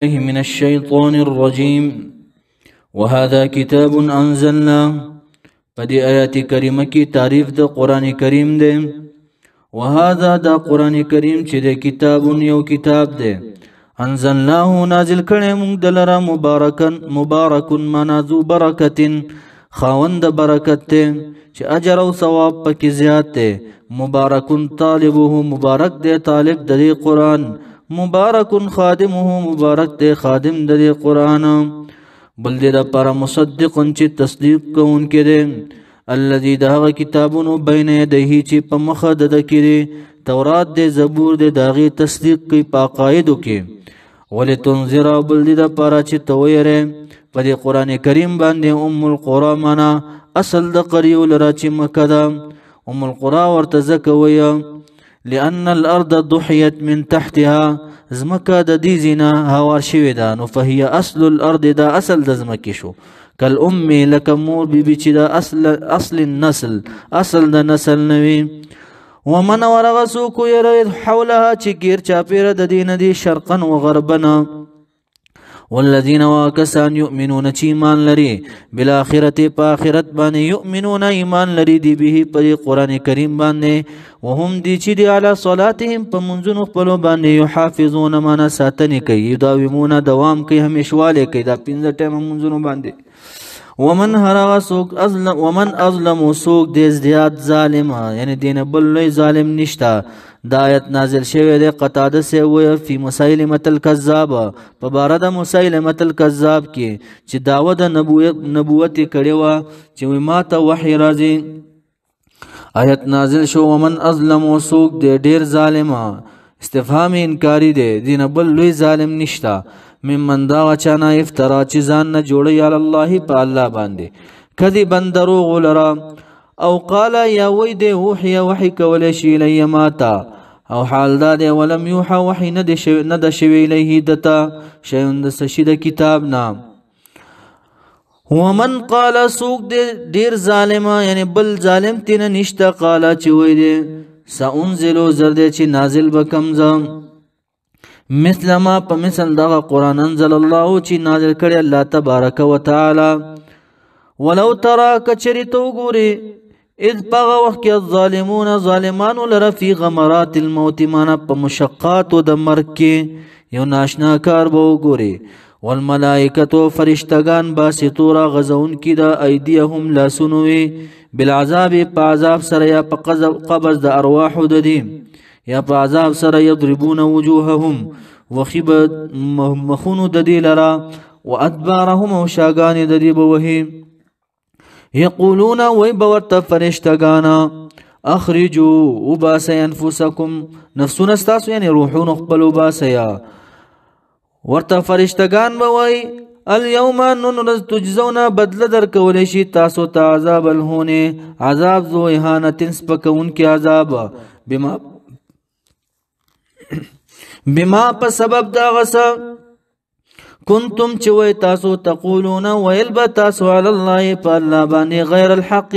من الشيطان الرجيم وهذا كتاب أنزلنا فدي آيات كريمة کی تعریف د قرآن کریم دے وهذا دا قرآن کریم چې د کتاب یو کتاب دے انزلناه نازل کړي موږ دلره مبارکن منازو برکتن خاوند برکت ته چې اجر او ثواب پکې زیات ته مبارکن طالبه مبارک دے طالب د قرآن مبارکن خادمه مبارک دے خادم د قرآن بل دې لپاره مصدقن چې تصدیق کوونکی دی الذي دغه کتابونو بین یدیه چې په مخه د کړي تورات دې زبور دې داغي تصدیق کوي په عقایدو کې ولتنذر بل دې لپاره چې تویره په دې قران کریم باندې القرى معنا اصل د قریو لرا چې مکه ده القرى ورته زکوي لأن الأرض ضحيت من تحتها زمکه د دې زینا هوار شوی ده نو فهي اصل الارض دا اصل د زمکه شو کل امي لك مور بي چې دا اصل النسل اصل د نسل نوي ومن ورغسو کو يرد حولها چې غیر چاپیره د دین دي شرقا و غربا والذين واكسان يؤمنون چې ایمان لري بالاخره په اخرت باندې يؤمنون ایمان لري دی به پر قران کریم باندې وهم دي چې دی علی صلاتهم په منځونو خپل باندې يحافظون معنا ساتنه کوي داومونه دوام کوي همیشواله کوي دا 15 ټیم منځونو باندې ومن هرغ سوق اظلم سوق دې زیات ظالم یعنی دین بل لوی ظالم نشتا دا آیت نازل شوی دی قتاده سے وی فی مسیلمة الکذاب په باره د مسیلمة الکذاب کې چې دعوه د نبوت کړي وا چې ما ته وحی راځي آیت نازل شو ومن اظلم سوق دې ډیر ظالم استفهام انکاری دی دین بل لوی ظالم نشتا ممن دا چانا افترا چې ځان نه جوړي علی الله په الله باندې کذی بندروغ لرا او قال یا وی دی وحی کول شي لی ماتا او حال دا دی ولم یوحى وحی نه د شوی الیه دتا شیون د سشید کتاب نام ومن قال سوق دیر ظالم یعنی بل ظالم تین نشتا قال چې وی دی سانزلو زرد چې نازل بکم زم مثل ما په مثل دغه قران انزل الله چې نازل کړي الله تبارک وتعالى ولو ترى کچریتو ګوري اذ بغى وقت الظالمون ظالمان لرا في غمرات الموت معنا په مشقات او د مرګ کې یو ناشنا کار به وګوري والملائکه فرشتگان باسطورا غزون کی دا ایدیهم لا سنوي بالعذاب په عذاب سره یا په قبض د ارواح د دې یا په عذاب سره یضربون وجوههم وخب مخونو د دې لرا وادبارهم وشاغان د دې بوهي یقولون وی بورت فرشتگانا اخرجوا وباس انفسکم نفسون استاسو یعنی روحون اخبلو باسیا ورت فرشتگان بوی اليوم ننرز تجزونا بدل در کولیشی تاسو تا عذاب الهون عذاب ذو احانت سپکون کی عذاب بما په سبب دا غسا کنتم چوي تاسو تقولون ويلبا تاسو على الله فالله باني غير الحق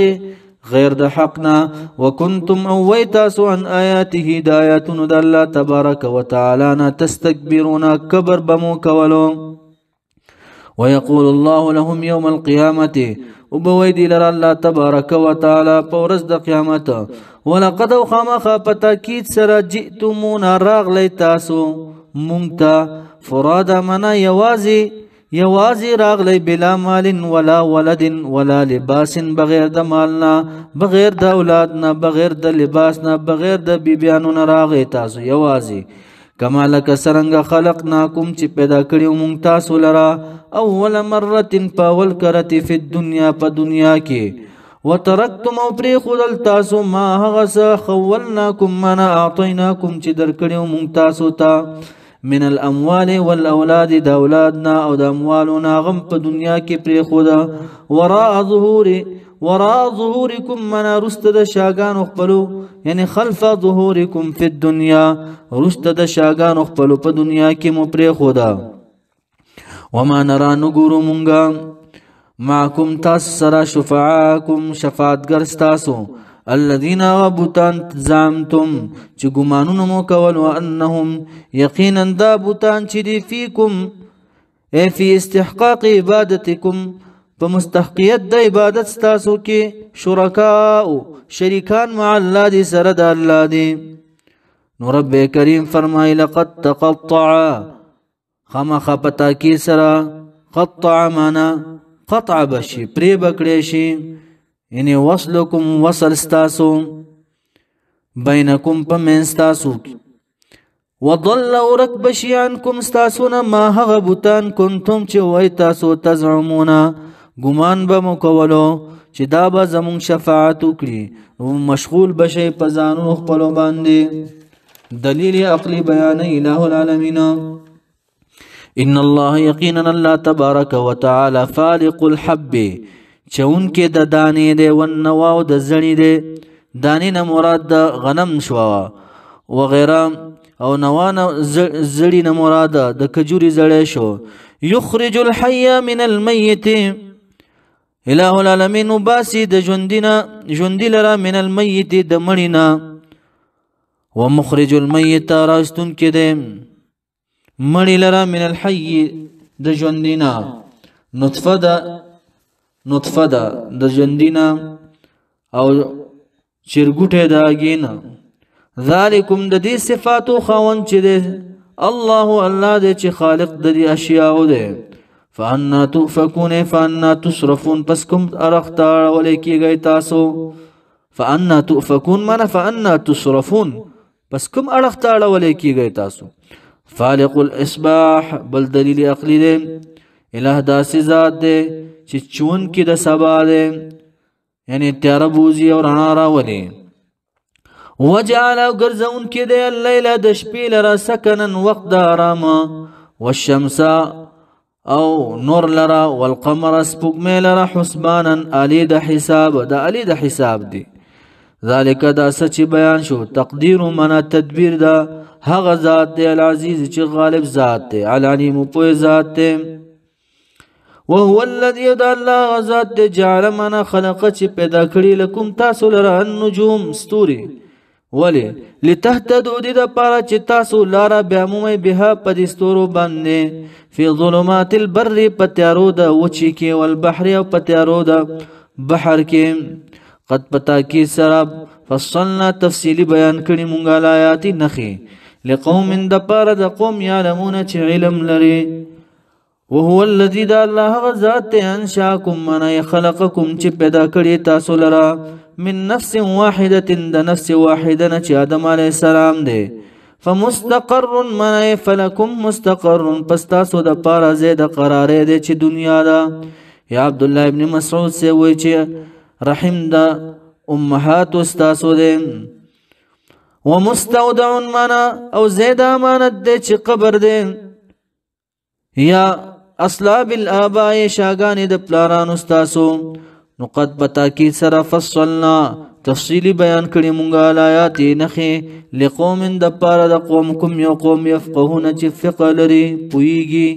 غير د حقنا وكنتم اوي تاسو عن آياته داياتن د الله تبارك وتعالى تستكبرون كبر بمو کولو ويقول الله لهم يوم القيامه وبويدي لر الله تبارك وتعالى پورز د قیامت ولقد خامخ پتاکید سره جئتمون راغلی تاسو مونږ فرادا منا یوازی راغلی بلا مال ولا ولد ولا لباس بغیر د مالنا بغیر د اولادنا بغیر د لباسنا بغیر د بیبیانو راغی تاسو یوازی کما لک سرنګ خلقناکم چې پیدا کړیو مونږ تاسو لرا اول مره پاول کرتی فی الدنیا په دنیا کې وترکتم او پری خدل تاسو ما هغه خولناکم ما اعطیناکم چې درکړیو مونږ تاسو ته من الاموال والاولاد د اولادنا او د اموالنا غم په دنیا کې پری خدا وراء ظهورکم من رست د شاګان خپلو یعنی خلف ظهورکم فی الدنيا رست د شاګان خپلو په دنیا کې مو پری خدا وما نرى نګورو مونږه معكم تاس سرا شفعاكم شفاعتگر تاسو الذين غبطان زعمتم چې ګمانونه مو کول وانهم یقینا دا بوتان چې دی فیکم اے فی استحقاق عبادتکم په مستحقیت د عبادت ستاسو کې شرکاء شریکان مع الله دی سره د الله دی. نو رب کریم فرمای لقد تقطع خامخ پتا کی سره قطع معنا قطع بشي پری بکړې شي یعنی وصلکم وصل ستاسو بینکم پمن ستاسو وضل ورک بشي عنکم ستاسونا ما هغه بوتان کنتم چې وای تاسو تزعمونا ګمان به مکولو چې دا به زمون شفاعت وکړي نو مشغول بشي په ځانونو خپلو باندې. دلیل عقلی بیان الہ العالمین ان الله یقینا الله تبارک وتعالى فالق الحب چون کې د دانې دی والنوا او د زړې دی. دانې نه مراد د غنم شو وغیره او نوانه زړی نه مراد د کجوري زړې شو. یخرج الحي من الميت الہ العالمین باسی د ژوندي لره من الميت د مړینا ومخرج الميت راستون کې دی مړی لره من الحي د ژوندینا نطفه ده د ژوندینا او چرګوټه ده اگینا. ذالکم د دې صفاتو خاون چې ده الله دې چې خالق د دې اشیاء ده. فانا تؤفكون فانا تصرفون پس کوم ارختا ولیکيږي تاسو. فانا تؤفكون معنا فانا تصرفون پس کوم ارختا ولیکيږي تاسو. فالق الاصباح بل دلیل عقلی ده الہ داسې ذات ده چې چون کې د سبا ده یعنی تیار بوزي او رڼا راولي. وجعل غرزون کې ده الليل د شپې لره سکنن وقت د آرام والشمس او نور لرا والقمر سپوږمۍ لره حسبانا علی د حساب دی. ذالک دا سچ بیان شو تقدیر منا تدبیر دا هغه ذات دی العزیز چې غالب ذات دی العلیم پوی ذات دی. وهو الذي دا الله ذات دی جعل منا خلق چې پیدا کړی لكم تاسو لره النجوم ستوري ولی لتهتدوا د پاره چې تاسو لاره بیامومي بها په ستورو باندې فی ظلمات البر پتیارو د وچی کې والبحر او پتیارو د بحر کې. قد پتا کی سراب فصلنا تفصیلی بیان کړي مونږه آیات نخي لقوم د پاره د قوم یعلمون چې علم لري. وهو الذي دا الله ذات انشاكم من خلقكم چې پیدا کړي تاسو لرا من نفس واحده د نفس واحده چې آدم علی السلام دی. فمستقر من فلكم مستقر پس تاسو د پاره زید قرار دی چې دنیا دا. یا عبد الله ابن مسعود سے وای چې رحم دا امهات استاسو دی. ومستودع منا او زید امانت دی چې قبر دی یا اصلاب الاباء شاگان د پلاران استاسو. نو قد پتا کی سره فصلنا تفصیلی بیان کړي مونږه آیات نخي لقوم د پاره د قوم کوم یو قوم يفقهون چې فقه لري پويږي.